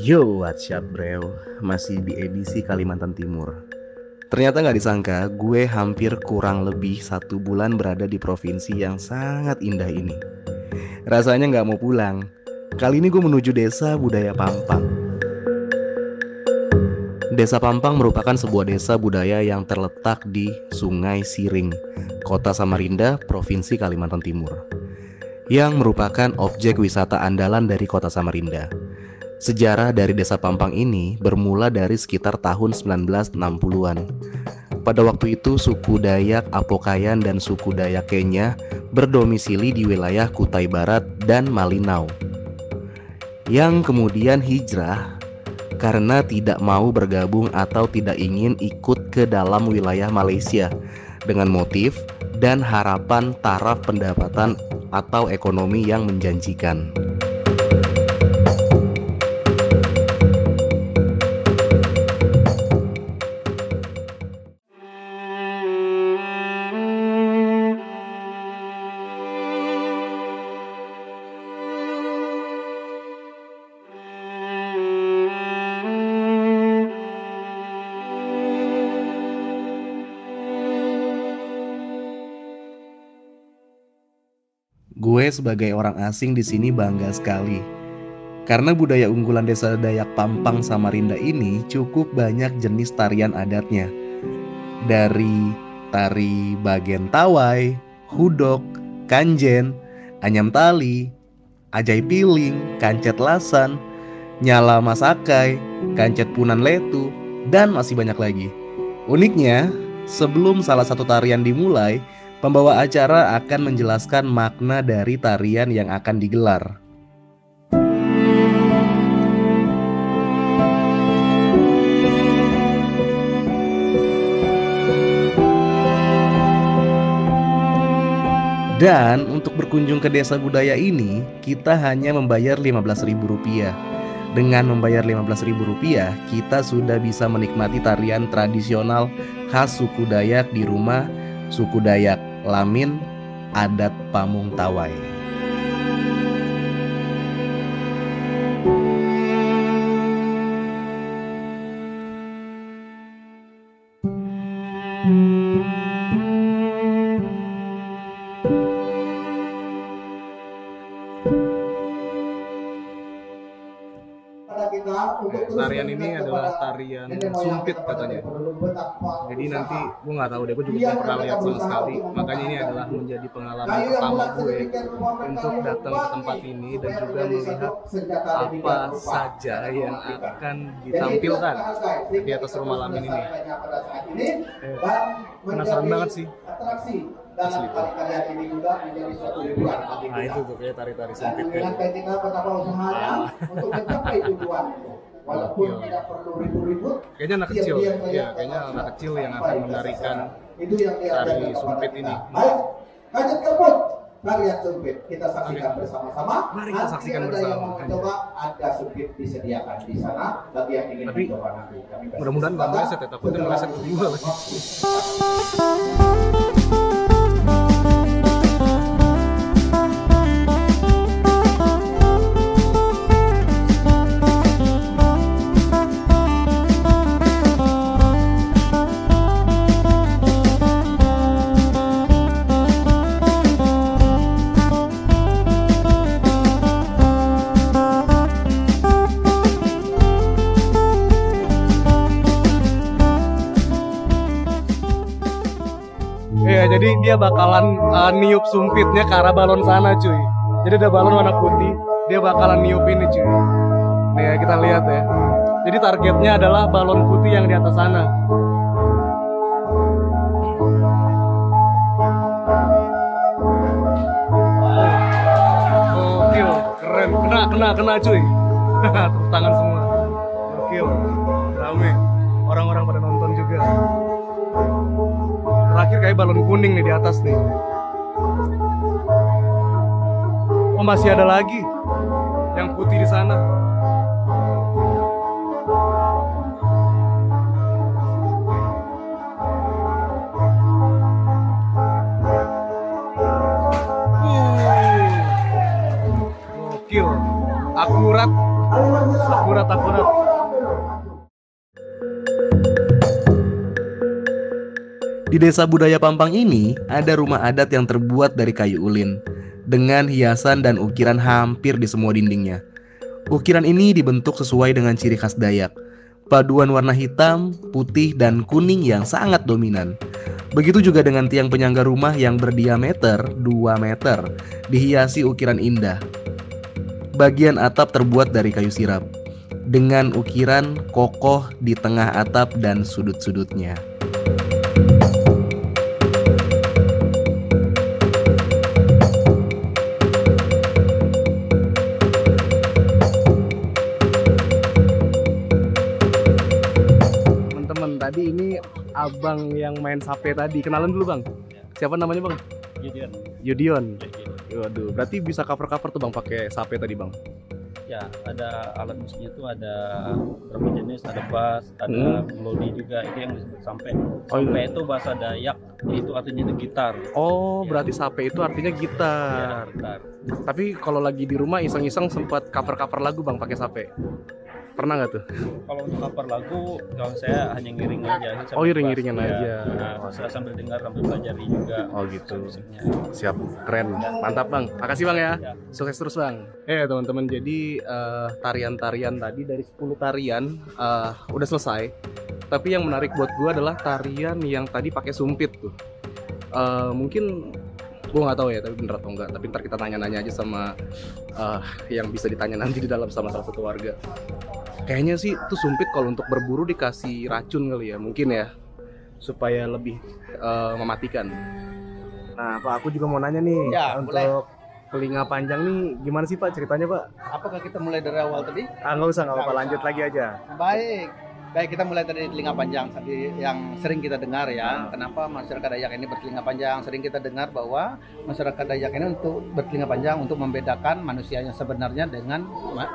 Yo, what's up bro? Masih di edisi Kalimantan Timur. Ternyata gak disangka gue hampir kurang lebih 1 bulan berada di provinsi yang sangat indah ini. Rasanya gak mau pulang. Kali ini gue menuju desa budaya Pampang. Desa Pampang merupakan sebuah desa budaya yang terletak di Sungai Siring, Kota Samarinda, Provinsi Kalimantan Timur, yang merupakan objek wisata andalan dari Kota Samarinda. Sejarah dari Desa Pampang ini bermula dari sekitar tahun 1960-an. Pada waktu itu suku Dayak Apokayan dan suku Dayak Kenya berdomisili di wilayah Kutai Barat dan Malinau, yang kemudian hijrah karena tidak mau bergabung atau tidak ingin ikut ke dalam wilayah Malaysia dengan motif dan harapan taraf pendapatan atau ekonomi yang menjanjikan. Gue sebagai orang asing di sini bangga sekali karena budaya unggulan Desa Dayak Pampang Samarinda ini cukup banyak jenis tarian adatnya. Dari tari bagen tawai, hudok, kanjen, anyam tali, ajai piling, kancet lasan, nyala masakai, kancet punan letu, dan masih banyak lagi. Uniknya, sebelum salah satu tarian dimulai, pembawa acara akan menjelaskan makna dari tarian yang akan digelar. Dan untuk berkunjung ke desa budaya ini, kita hanya membayar Rp15.000. Dengan membayar Rp15.000, kita sudah bisa menikmati tarian tradisional khas suku Dayak di rumah suku Dayak Lamin adat Pamung Tawai. Tarian ini adalah tarian sumpit katanya. Jadi nanti gue nggak tahu deh, gue juga belum pernah lihat sama sekali. Makanya ini adalah menjadi pengalaman pertama gue untuk datang ke tempat ini dan juga melihat apa saja yang akan ditampilkan di atas rumah Lamin ini. Penasaran banget sih. Asli. Nah itu tuh kayak tari-tari sumpit kayak. Kayaknya anak kecil, ya kayaknya anak kecil yang akan menarikan tari sumpit ini. Lanjut kebut, tarian sumpit kita saksikan bersama-sama. Mari kita saksikan bersama. Coba ada sumpit disediakan di sana bagi yang ingin mencoba nanti. Mudah-mudahan nggak meleset ya, takutnya meleset ke gua lagi. Iya, jadi dia bakalan niup sumpitnya ke arah balon sana cuy. Jadi ada balon warna putih, dia bakalan niup ini cuy. Nih kita lihat ya. Jadi targetnya adalah balon putih yang di atas sana. Gokil, keren, kena cuy. Tepuk tangan semua. Gokil, rame. Orang-orang pada nonton juga. Terakhir kayak balon kuning nih di atas nih. Oh masih ada lagi yang putih di sana. Gokil, akurat Akurat. Di desa budaya Pampang ini, ada rumah adat yang terbuat dari kayu ulin, dengan hiasan dan ukiran hampir di semua dindingnya. Ukiran ini dibentuk sesuai dengan ciri khas Dayak, paduan warna hitam, putih, dan kuning yang sangat dominan. Begitu juga dengan tiang penyangga rumah yang berdiameter 2 meter, dihiasi ukiran indah. Bagian atap terbuat dari kayu sirap, dengan ukiran kokoh di tengah atap dan sudut-sudutnya. Teman-teman, tadi ini abang yang main sape tadi. Kenalan dulu bang. Siapa namanya bang? Yudion. Waduh, berarti bisa cover-cover tuh bang pakai sape tadi bang. Ya, ada alat musiknya tuh ada berapa jenis, ada bass, ada melodi juga, itu yang disebut sampe. Sampe itu bahasa Dayak, itu artinya itu gitar. Oh, Ya. berarti sape itu artinya Ya, gitar. gitar. Tapi kalau lagi di rumah iseng-iseng sempat cover-cover lagu bang pakai sape. Pernah nggak tuh? Kalau untuk cover lagu, kalau saya hanya ngiring aja. Oh, iring-iringan bass, aja. ya. Nah, saya sambil dengar, sambil pelajari juga. Oh, gitu. Musiknya. Siap, keren, mantap bang. Makasih bang ya. Ya. Sukses terus bang. Teman-teman, jadi tarian-tarian tadi dari 10 tarian udah selesai. Tapi yang menarik buat gua adalah tarian yang tadi pakai sumpit tuh. Mungkin gua nggak tahu ya, tapi bener atau enggak. Tapi ntar kita tanya-nanya aja sama yang bisa ditanya nanti di dalam sama salah satu warga. Kayaknya sih tuh sumpit kalau untuk berburu dikasih racun kali ya, mungkin ya, supaya lebih mematikan. Nah, Pak, aku juga mau nanya nih, Ya, untuk boleh. telinga panjang nih, gimana sih Pak ceritanya Pak? Apakah kita mulai dari awal tadi? Nggak usah, nggak apa-apa, Nggak lanjut usah. lagi aja. Baik, kita mulai dari telinga panjang tadi yang sering kita dengar ya. Kenapa masyarakat Dayak ini bertelinga panjang? Sering kita dengar bahwa masyarakat Dayak ini untuk bertelinga panjang untuk membedakan manusia yang sebenarnya dengan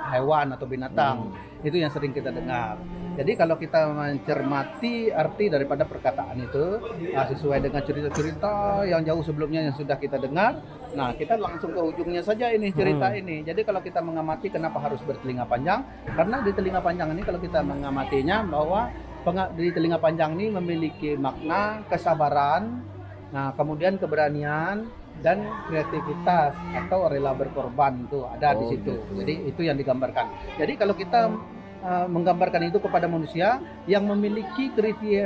hewan atau binatang. Itu yang sering kita dengar. Jadi kalau kita mencermati arti daripada perkataan itu sesuai dengan cerita-cerita yang jauh sebelumnya yang sudah kita dengar, nah kita langsung ke ujungnya saja ini cerita ini. Jadi kalau kita mengamati kenapa harus bertelinga panjang, karena di telinga panjang ini kalau kita mengamatinya bahwa di telinga panjang ini memiliki makna kesabaran, nah kemudian keberanian dan kreativitas atau rela berkorban itu ada di situ. Jadi itu yang digambarkan. Jadi kalau kita menggambarkan itu kepada manusia yang memiliki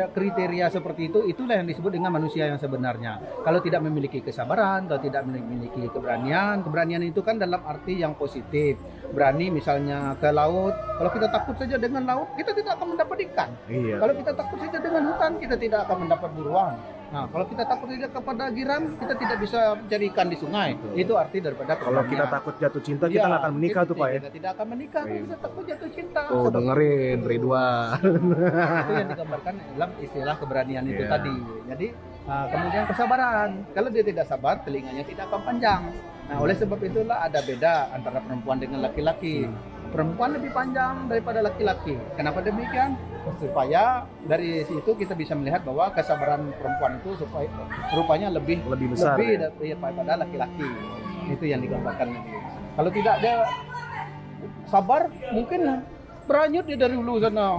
kriteria seperti itu, itulah yang disebut dengan manusia yang sebenarnya. Kalau tidak memiliki kesabaran, kalau tidak memiliki keberanian itu kan dalam arti yang positif. Berani misalnya ke laut, kalau kita takut saja dengan laut, kita tidak akan mendapat ikan. Iya. Kalau kita takut saja dengan hutan, kita tidak akan mendapat buruan. Nah, kalau kita takut saja kepada giram, kita tidak bisa mencari ikan di sungai. Itu arti daripada Kalau keberanian. kita takut jatuh cinta, kita nggak akan menikah tuh Pak ya. Kita tidak akan menikah, Iya. kita takut jatuh cinta. Tuh dengerin Ridwan. Itu yang digambarkan dalam istilah keberanian itu Iya. tadi. Jadi kemudian kesabaran. Kalau dia tidak sabar, telinganya tidak akan panjang. Nah, oleh sebab itulah ada beda antara perempuan dengan laki-laki. Perempuan lebih panjang daripada laki-laki. Kenapa demikian? Supaya dari situ kita bisa melihat bahwa kesabaran perempuan itu supaya rupanya lebih besar. ya? daripada laki-laki. Itu yang digambarkan nanti. Kalau tidak ada sabar, mungkin beranyut dia dari hulu sana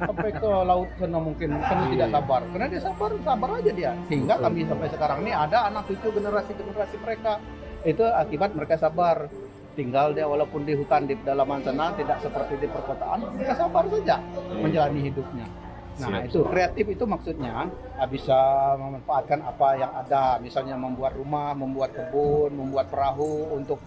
sampai ke laut sana mungkin karena tidak sabar. Karena dia sabar aja dia. Sehingga kami sampai sekarang ini ada anak cucu generasi mereka itu akibat mereka sabar. Tinggal dia walaupun di hutan di pedalaman sana tidak seperti di perkotaan, mereka sabar saja menjalani hidupnya. Nah, itu kreatif itu maksudnya bisa memanfaatkan apa yang ada, misalnya membuat rumah, membuat kebun, membuat perahu untuk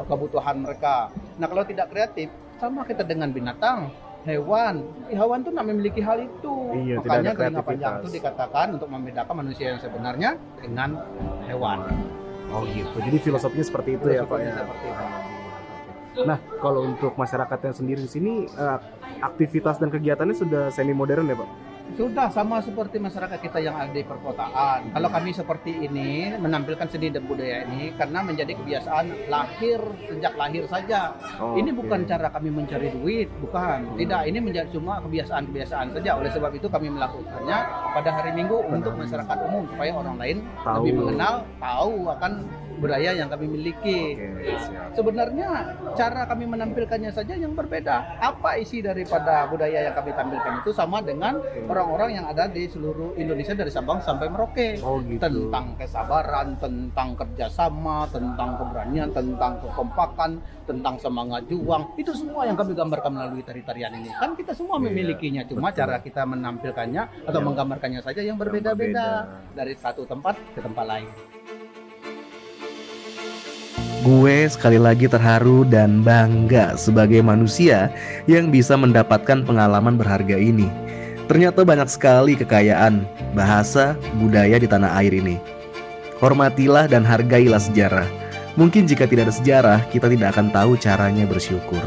kebutuhan mereka. Nah, kalau tidak kreatif, sama kita dengan binatang, hewan itu tidak memiliki hal itu. Iya, tidak Makanya ada telinga panjang kreativitas. itu dikatakan untuk membedakan manusia yang sebenarnya dengan hewan. Oh gitu. Jadi filosofinya seperti itu ya Pak ya. Seperti itu. Nah, kalau untuk masyarakatnya sendiri di sini aktivitas dan kegiatannya sudah semi modern ya Pak? Sudah sama seperti masyarakat kita yang ada di perkotaan. Kalau kami seperti ini menampilkan seni dan budaya ini karena menjadi kebiasaan sejak lahir saja. Oh, Ini oke. bukan cara kami mencari duit, bukan. Tidak, ini menjadi cuma kebiasaan-kebiasaan saja. Oleh sebab itu kami melakukannya pada hari Minggu untuk masyarakat umum supaya orang lain Tahu. lebih mengenal, tahu akan budaya yang kami miliki. Sebenarnya cara kami menampilkannya saja yang berbeda. Apa isi daripada budaya yang kami tampilkan itu sama dengan orang-orang yang ada di seluruh Indonesia dari Sabang sampai Merauke. Oh, gitu. Tentang kesabaran, tentang kerjasama, tentang keberanian, tentang kekompakan, tentang semangat juang. Itu semua yang kami gambarkan melalui tari-tarian ini. Kan kita semua memilikinya, cuma cara kita menampilkannya atau menggambarkannya saja yang berbeda-beda dari satu tempat ke tempat lain. Gue sekali lagi terharu dan bangga sebagai manusia yang bisa mendapatkan pengalaman berharga ini. Ternyata banyak sekali kekayaan, bahasa, budaya di tanah air ini. Hormatilah dan hargailah sejarah. Mungkin jika tidak ada sejarah, kita tidak akan tahu caranya bersyukur.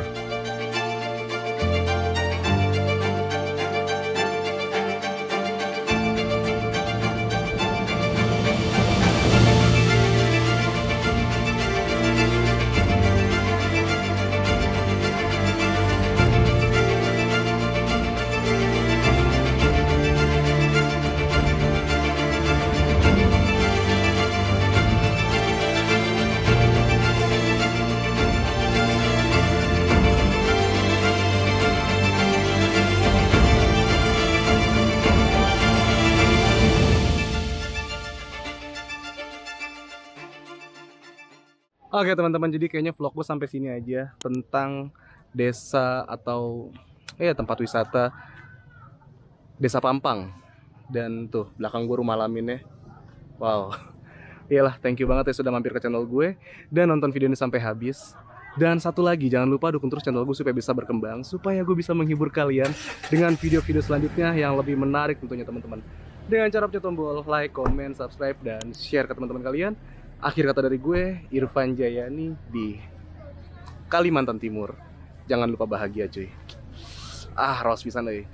Oke teman-teman, jadi kayaknya vlog gue sampai sini aja tentang desa atau tempat wisata Desa Pampang. Dan tuh belakang gue rumah Laminnya. Wow. Iyalah, thank you banget ya sudah mampir ke channel gue dan nonton video ini sampai habis. Dan satu lagi, jangan lupa dukung terus channel gue supaya bisa berkembang, supaya gue bisa menghibur kalian dengan video-video selanjutnya yang lebih menarik tentunya teman-teman. Dengan cara pencet tombol like, comment, subscribe, dan share ke teman-teman kalian. Akhir kata dari gue, Irfan Jayani di Kalimantan Timur. Jangan lupa bahagia cuy. Raos pisan euy.